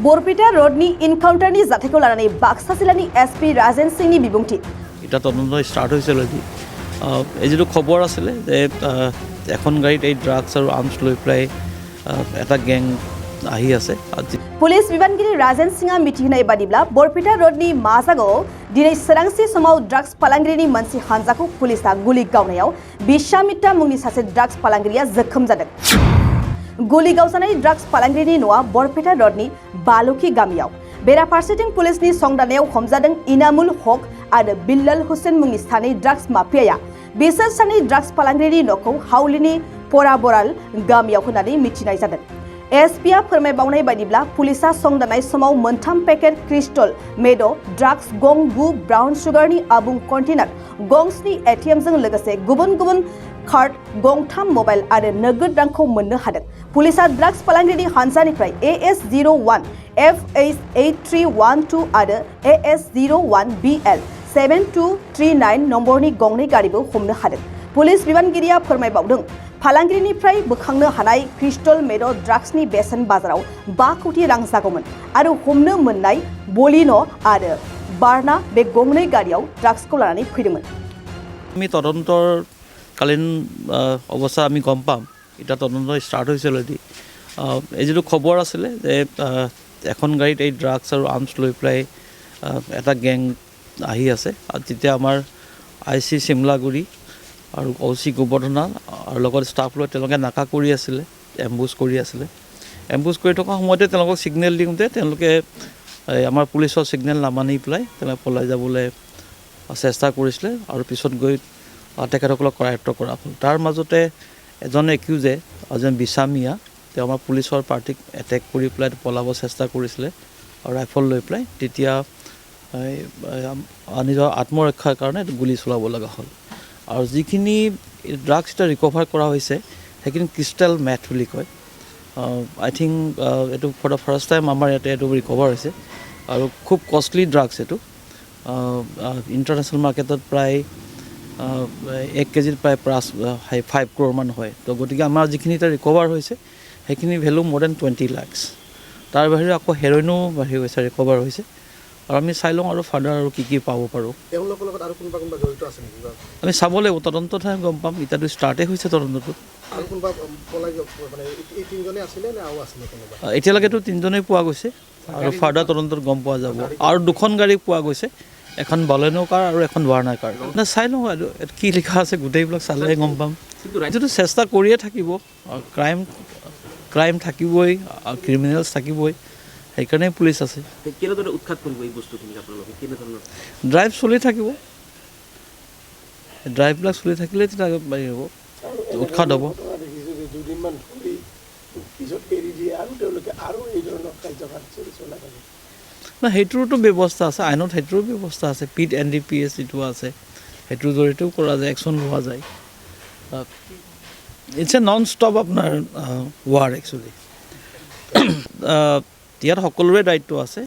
Barpeta Rodney ইনকাউন্টাৰনি জাথেखौ লানাनै Baksa জিলাनि SP Rajen সিংनि বিবুংथि এটা তদন্ত start হৈছে অলৰেডি এই যিটো খবৰ আছিলে যে এখন গাড়ীত এই ড্ৰাগছ আৰু আৰ্মছ লৈ পেলাই এটা গেং আহি আছে পুলিस বিবানगिरि राजेन सिंहा मिथिहोनाय बादिब्ला बरपेटा रोडनि माजागाव दिनै सोरांसि समाव ड्राग्स फालांगिरिनि मोनसे हानजाखौ पुलिसा गुलि गावनायाव बिश्वामित्रा मुंनि सासे ड्राग्स फालांगिरिया जोखोम जादों। गुलि गावजानाय ड्राग्स फालांगिरिनि न'आ बरपेटा रोडनि बालुखि गामियाव। बेराफारसेथिं पुलिसनि संदाननायाव हमजादों इनामुल हक आरो बिल्लाल हुसेन मुंनि सानै ड्राग्स माफियाया बिसोर सानै ड्राग्स फालांगिरिनि न'खौ हाउलिनि पराबराल गामियाव होनानै मिथिनाय जादों। एसपीआ फोरमायबावनाय बायदिब्ला पुलिसा संदाननाय समाव मोनथाम पेकेट क्रिस्टल मेड' ड्राग्स गं 9 ब्राउन सुगारनि आबुं कन्टेनार गंस्नि एटीएमजों लोगोसे गुबुन गुबुन कार्ड गंथाम मबाइल आरो नोगोद रांखौ मोननो हादों। पुलिसा ड्राग्स फालांगिरिनि हानजानिफ्राय AS01 FH8312 आरो AS01BL 7239 नम्बरनि गंनै गारिबो हमनो हादों। पुलिस बिबानगिरिया फोरमायबावदों फालांगिरिनिफ्राय बोखांनो हानाय क्रिस्टल मेड' ड्राग्सनि बेसेन बाजाराव 5 कोटी रां जागौमोन आरो हमनो मोननाय बलिन' आरो बारना बे गंनै गारियाव ड्राग्सखौ लानानै फैदोंमोन। আমি তদন্তৰ কালীন অৱস্থা আমি গম পাম। এটা তদন্ত ষ্টাৰ্ট হৈছে অলৰেডি এই যিটো খবৰ আছিলে যে এখন গাড়ীত এই ড্ৰাগছ আৰু আৰ্মছ লৈ পেলাই এটা গেং আহি আছে আৰু তেতিয়া আমাৰ IC চিমলাগুৰি আৰু OC গোবৰ্ধনা আৰু লগত ষ্টাফ লৈ তেওঁলোকে নাকা কৰি আছিলে, এম্বুছ কৰি আছিলে। এম্বুছ কৰি থকা সময়তে তেওঁলোকক ছিগনেল দিওঁতে তেওঁলোকে আমাৰ পুলিচৰ ছিগনেল নামানি পেলাই তেওঁলোকে পলাই যাবলৈ চেষ্টা কৰিছিলে আৰু পিছত গৈ তেখেতসকলক কৰায়ত্ব কৰা হ'ল। তাৰ মাজতে এজন একিউজে এজন বিছামিয়া তেওঁ আমাৰ পুলিচৰ পাৰ্টিক এটেক কৰি পেলাই পলাব চেষ্টা কৰিছিলে আৰু ৰাইফল লৈ পেলাই তেতিয়া নিজৰ আত্মৰক্ষাৰ কাৰণে গুলী চলাব লগা হ'ল। আৰু যিখিনি ড্ৰাগছ এটা ৰিকভাৰ কৰা হৈছে সেইখিনি ক্ৰিষ্টেল মেথ বুলি কয়। আই থিংক এইটো ফৰ দ্য ফাৰ্ষ্ট টাইম আমাৰ ইয়াতে এইটো ৰিকভাৰ হৈছে আৰু খুব কষ্টলি ড্ৰাগছ এইটো। ইণ্টাৰনেশ্যনেল মাৰ্কেটত প্ৰায় 1 কেজিত প্ৰায় 5 crore মান হয়। তো গতিকে আমাৰ যিখিনি এতিয়া ৰিকভাৰ হৈছে সেইখিনি ভেলু more than 20 lakhs। তাৰ বাহিৰে আকৌ হেৰইনো বাঢ়ি গৈছে, ৰিকভাৰ হৈছে আৰু আমি চাই লওঁ আৰু ফাৰ্ডাৰ আৰু কি পাব পাৰোঁ। আমি চাব লাগিব, তদন্তত গম পাম। এতিয়াতো ষ্টাৰ্টেই হৈছে তদন্তটো। এতিয়ালৈকেতো 3জনেই পোৱা গৈছে আৰু ফাৰ্ডাৰ তদন্তত গম পোৱা যাব। আৰু 2খন গাড়ী পোৱা গৈছে, এখন বলেনো কাৰ আৰু এখন ৱাৰ্ণাৰ কাৰ। চাই লওঁ আৰু কি লিখা আছে গোটেইবিলাক চালেহে গম পাম। এইটোতো চেষ্টা কৰিয়ে থাকিব, ক্ৰাইম থাকিবই, ক্ৰিমিনেলছ থাকিবই, সেইকাৰণে পুলিচ আছে। ড্ৰাইভ চলি থাকিব, ড্ৰাইভবিলাক চলি থাকিলে তেতিয়া হ'ব, উৎখাত হ'ব। না সেইটোৰতো ব্যৱস্থা আছে, আইনত সেইটোৰো ব্যৱস্থা আছে। PIT NDPS যিটো আছে সেইটোৰ জৰিয়তেও কৰা যায়, একশ্যন লোৱা যায়। ইটছ এ নন ষ্টপ আপোনাৰ ৱাৰ একচুৱেলি। ইয়াত সকলোৰে দায়িত্ব আছে।